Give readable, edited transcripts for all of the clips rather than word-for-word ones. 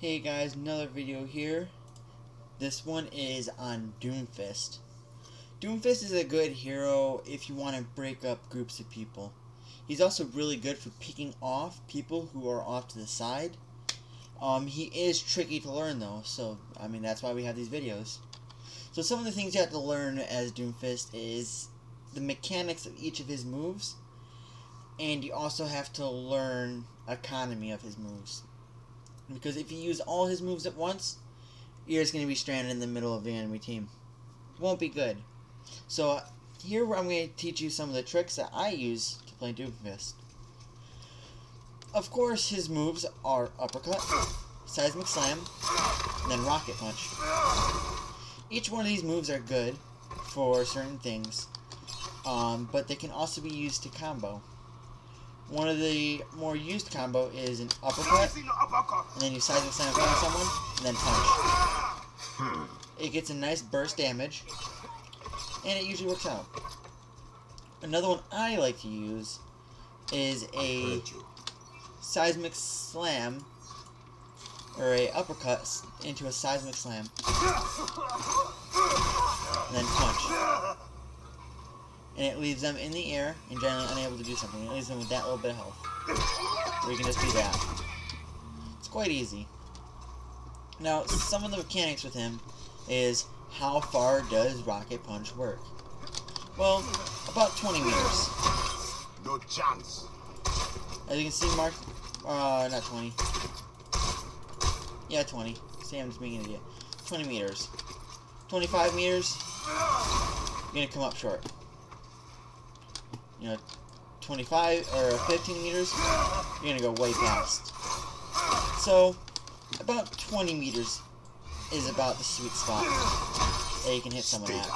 Hey guys, another video here. This one is on Doomfist. Doomfist is a good hero if you want to break up groups of people. He's also really good for picking off people who are off to the side. He is tricky to learn though, so that's why we have these videos. So some of the things you have to learn as Doomfist is the mechanics of each of his moves, and you also have to learn economy of his moves. Because if you use all his moves at once, you're just going to be stranded in the middle of the enemy team. Won't be good. So here I'm going to teach you some of the tricks that I use to play Doomfist. Of course, his moves are Uppercut, Seismic Slam, and then Rocket Punch. Each one of these moves are good for certain things, but they can also be used to combo. One of the more used combo is an uppercut, and then you seismic slam on someone, and then punch. It gets a nice burst damage, and it usually works out. Another one I like to use is a seismic slam, or a uppercut into a seismic slam, and then punch. And it leaves them in the air and generally unable to do something. It leaves them with that little bit of health. Or you can just do that. It's quite easy. Now, some of the mechanics with him is how far does Rocket Punch work? Well, about 20 meters. No chance. As you can see, Mark, not 20. Yeah, 20. See, I'm just being an idiot. 20 meters. 25 meters, you're going to come up short. 25 or 15 meters, you're gonna go way past. So, about 20 meters is about the sweet spot that you can hit someone at.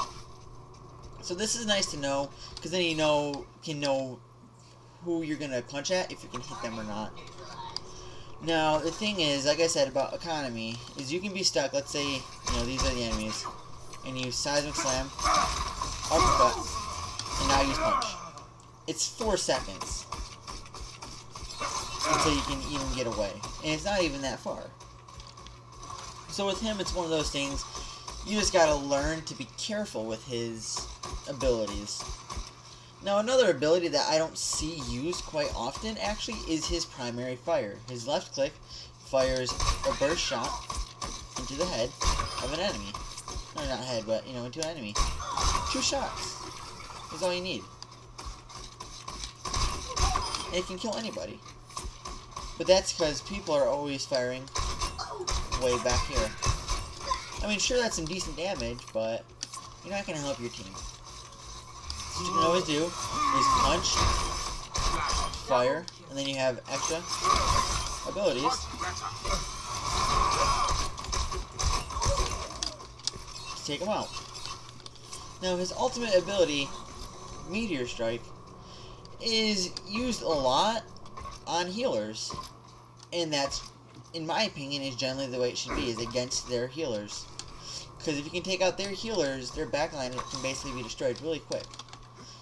So this is nice to know, because then you can know who you're gonna punch at, if you can hit them or not. Now, the thing is, like I said about economy, is you can be stuck. Let's say, these are the enemies, and you seismic slam, uppercut, and now use punch. It's 4 seconds until you can even get away. And it's not even that far. So with him, it's one of those things, you just gotta learn to be careful with his abilities. Now another ability that I don't see used quite often, actually, is his primary fire. His left click fires a burst shot into the head of an enemy. No, not head, but, into an enemy. 2 shots is all you need. And it can kill anybody. But that's because people are always firing way back here. Sure, that's some decent damage, but you're not going to help your team. So what you can always do is punch, fire, and then you have extra abilities. To take them out. Now, his ultimate ability, Meteor Strike, is used a lot on healers, and that's, in my opinion, is generally the way it should be, is against their healers. Because if you can take out their healers, their backline can basically be destroyed really quick.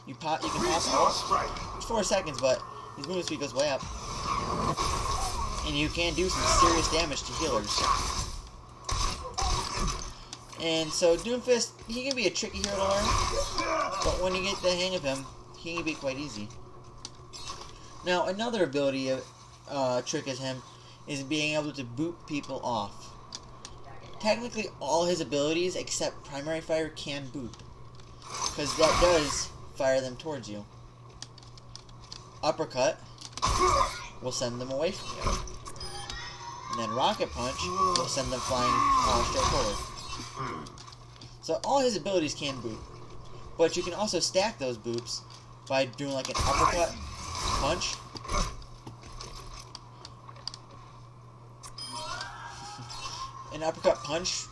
You can pop off. It's 4 seconds, but his movement speed goes way up, and you can do some serious damage to healers. And so Doomfist, he can be a tricky hero to learn, but when you get the hang of him, he can be quite easy. Now, another ability trick of him is being able to boot people off. Technically, all his abilities except primary fire can boot, because that does fire them towards you. Uppercut will send them away from you, and then Rocket Punch will send them flying straight forward. So all his abilities can boot, but you can also stack those boots by doing like an uppercut, punch, an uppercut punch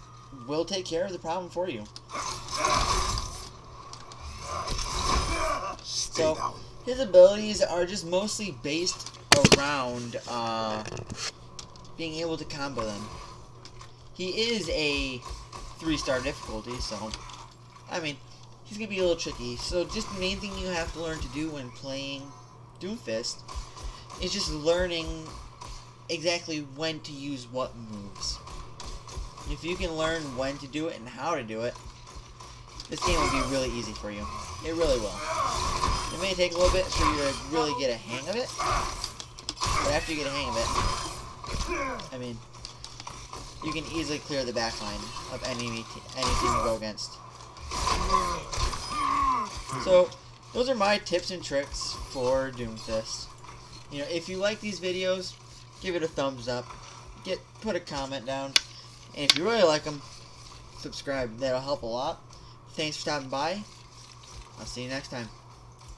will take care of the problem for you. So his abilities are just mostly based around being able to combo them. He is a 3-star difficulty, so he's gonna be a little tricky. So just the main thing you have to learn to do when playing Doomfist is just learning exactly when to use what moves. If you can learn when to do it and how to do it, this game will be really easy for you. It really will. It may take a little bit for you to really get a hang of it, but after you get a hang of it, I mean, you can easily clear the backline of any team you go against. So, those are my tips and tricks for Doomfist. You know, if you like these videos, give it a thumbs up. Put a comment down. And if you really like them, subscribe. That'll help a lot. Thanks for stopping by. I'll see you next time.